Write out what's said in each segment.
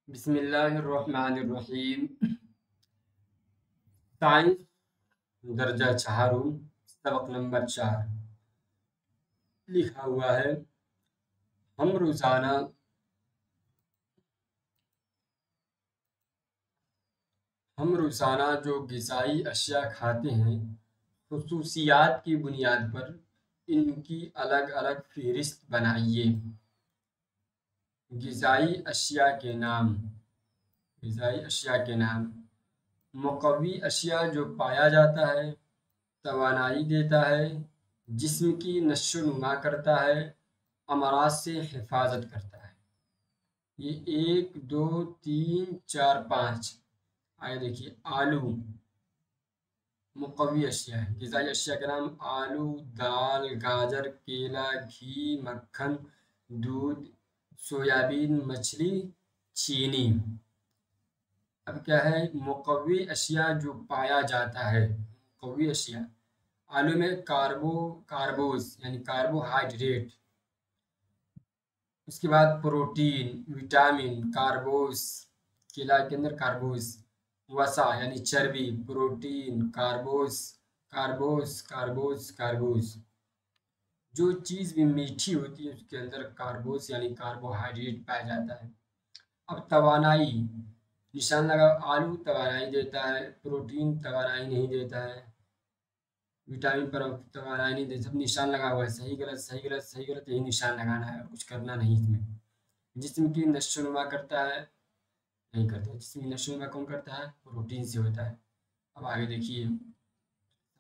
بسم اللہ الرحمن الرحیم۔ سائنس درجہ چہارم، سبق نمبر 4 لکھا ہوا ہے۔ ہم روزانہ جو غذائی اشیاء کھاتے ہیں، خصوصیات کی بنیاد پر ان کی الگ الگ فہرست بنائیے۔ غذائی اشیاء کے نام: مقوی اشیاء جو پایا جاتا ہے، توانائی دیتا ہے، جسم کی نشو و نما کرتا ہے، امراض سے حفاظت کرتا ہے۔ یہ 1 2 3 4 5 آئے دیکھیے۔ آلو مقوی اشیاء ہے۔ غذائی اشیاء کے نام: آلو، دال، گاجر، کیلا، گھی، مکھن، دودھ، سویابین، مچھلی، چینی۔ اب کیا ہے؟ مقوی اشیاء جو پایا جاتا ہے۔ مقوی اشیاء: آلو میں کاربوز یعنی کاربوہائیڈریٹ، اس کے بعد پروٹین، وٹامن، کاربوز، کیلا کے اندر کاربوز، وسا یعنی چربی، پروٹین، کاربوز۔ جو چیز بھی میٹھی ہوتی ہے اس کے اندر کاربوز یعنی کاربوہائیڈریٹ پایا جاتا ہے۔ اب توانائی، نشان لگاؤ۔ آلو توانائی دیتا ہے، پروٹین توانائی نہیں دیتا ہے، وٹامن پر توانائی نہیں دیتا۔ سب نشان لگا ہوا ہے، صحیح غلط صحیح غلط صحیح غلط، یہی نشان لگانا ہے اور کچھ کرنا نہیں اس میں۔ جسم کی نشو و نما کرتا ہے، نہیں کرتا۔ جسم کی نشو و نما کون کرتا ہے؟ پروٹین سے ہوتا ہے۔ اب آگے دیکھیے،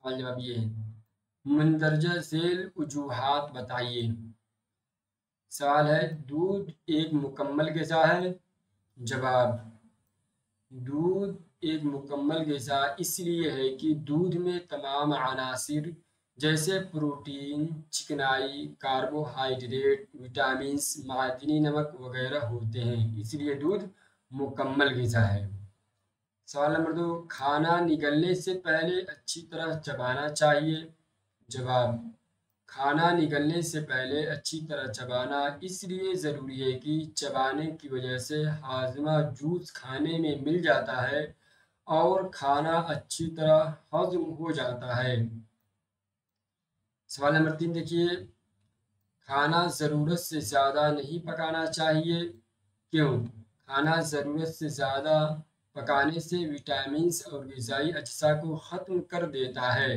سوال جواب یہ ہے: مندرجہ ذیل وجوہات بتائیے۔ سوال ہے: دودھ ایک مکمل غذا ہے؟ جواب: دودھ ایک مکمل غذا اس لیے ہے کہ دودھ میں تمام عناصر جیسے پروٹین، چکنائی، کاربوہائیڈریٹ، وٹامنز، معدنی نمک وغیرہ ہوتے ہیں، اس لیے دودھ مکمل غذا ہے۔ سوال نمبر 2: کھانا نگلنے سے پہلے اچھی طرح چبانا چاہیے؟ جواب: کھانا نگلنے سے پہلے اچھی طرح چبانا اس لیے ضروری ہے کہ چبانے کی وجہ سے ہاضمہ جوس کھانے میں مل جاتا ہے اور کھانا اچھی طرح ہضم ہو جاتا ہے۔ سوال نمبر 3 دیکھیے، کھانا ضرورت سے زیادہ نہیں پکانا چاہیے، کیوں؟ کھانا ضرورت سے زیادہ پکانے سے وٹامنز اور غذائی اجزاء کو ختم کر دیتا ہے۔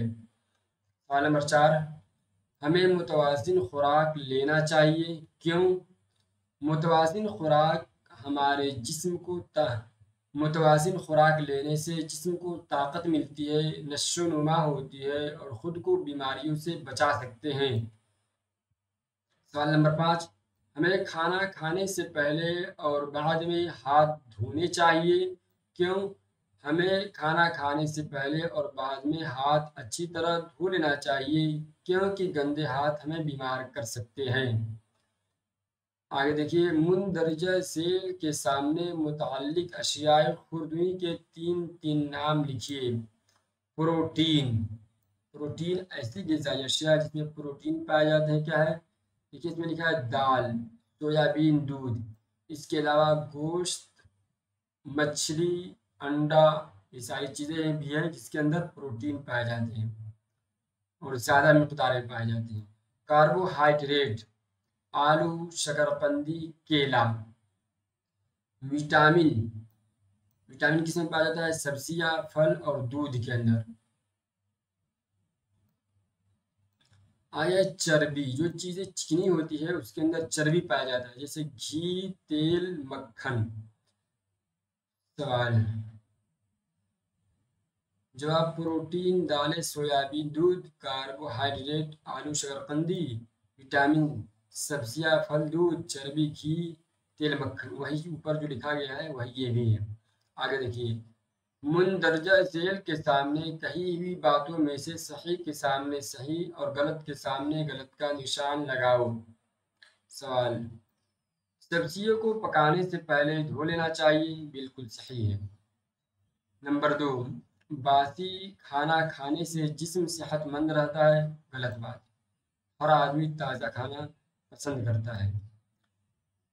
سوال نمبر 4: ہمیں متوازن خوراک لینا چاہیے، کیوں؟ متوازن خوراک لینے سے جسم کو طاقت ملتی ہے، نشو و نما ہوتی ہے اور خود کو بیماریوں سے بچا سکتے ہیں۔ سوال نمبر 5: ہمیں کھانا کھانے سے پہلے اور بعد میں ہاتھ دھونے چاہیے، کیوں؟ ہمیں کھانا کھانے سے پہلے اور بعد میں ہاتھ اچھی طرح دھو لینا چاہیے، کیونکہ گندے ہاتھ ہمیں بیمار کر سکتے ہیں۔ آگے دیکھیے، مندرجہ ذیل کے سامنے متعلق اشیاء خوردنی کے تین نام لکھیے۔ پروٹین ایسی غذائی اشیاء جس میں پروٹین پائے جاتے ہیں، کیا ہے؟ دیکھیے اس میں لکھا ہے دال، سویابین، دودھ، اس کے علاوہ گوشت، مچھلی، انڈا، یہ ساری چیزیں بھی ہیں جس کے اندر پروٹین پائے جاتے ہیں اور زیادہ مقدار میں پائے جاتے ہیں۔ کاربوہائیڈریٹ: آلو، شکرقندی، کیلا۔ وٹامن کس میں پایا جاتا ہے؟ سبزیاں، پھل اور دودھ کے اندر۔ آیا چربی: جو چیزیں چکنی ہوتی ہے اس کے اندر چربی پایا جاتا ہے، جیسے گھی، تیل، مکھن۔ سوال جواب: پروٹین، دالیں، سویابین، دودھ، کاربوہائیڈریٹ، آلو، شکرقندی، وٹامن، سبزیاں، پھل، دودھ، چربی، گھی، تیل، مکھن۔ وہی اوپر جو لکھا گیا ہے وہی یہ بھی ہے۔ آگے دیکھیے، مندرجہ ذیل کے سامنے کہی ہوئی باتوں میں سے صحیح کے سامنے صحیح اور غلط کے سامنے غلط کا نشان لگاؤ۔ سوال: سبزیوں کو پکانے سے پہلے دھو لینا چاہیے، بالکل صحیح ہے۔ نمبر 2: باسی کھانا کھانے سے جسم صحت مند رہتا ہے، غلط بات۔ ہر آدمی تازہ کھانا پسند کرتا ہے۔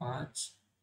5